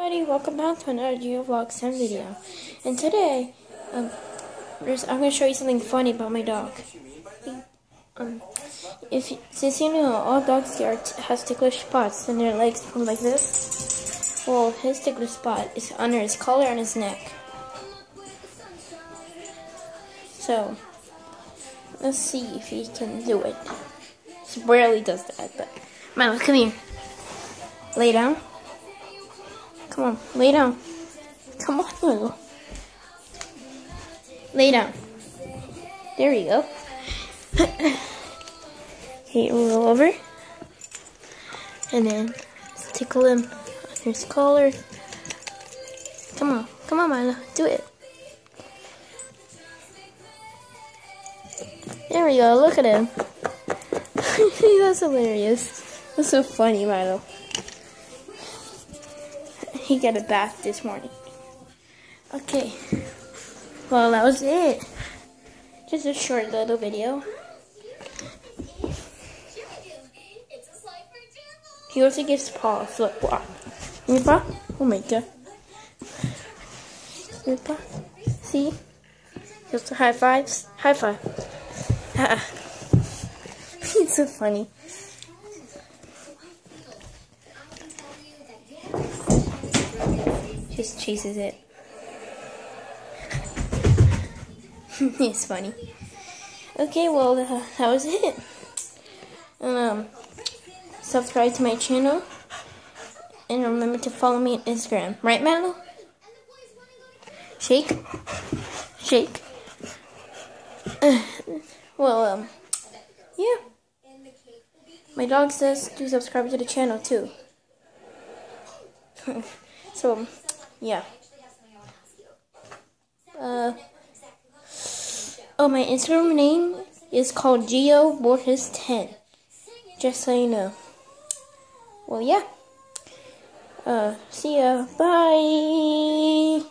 Everybody, welcome back to another Vlog 7 video. And today, I'm going to show you something funny about my dog. Since you know all dogs have ticklish spots and their legs go like this, well, his ticklish spot is under his collar and his neck. So, let's see if he can do it. He rarely does that, but Milo, come here. Lay down. Come on, lay down. Come on, Milo. Lay down. There you go. Okay, roll over. And then tickle him under his collar. Come on, Milo, do it. There we go, look at him. That's hilarious. That's so funny, Milo. He got a bath this morning. Okay. Well, that was it. Just a short little video. He also gives Paul a flip flop. Your paw? Oh my god. Your paw? See? He also high fives. High five. He's so funny. Just chases it. It's funny. Okay, well, that was it. Subscribe to my channel. And remember to follow me on Instagram. Right, Milo? Shake. Shake. Well, yeah. My dog says to subscribe to the channel, too. So, yeah. Oh, my Instagram name is called GeoBorges10. Just so you know. Well, yeah. See ya. Bye.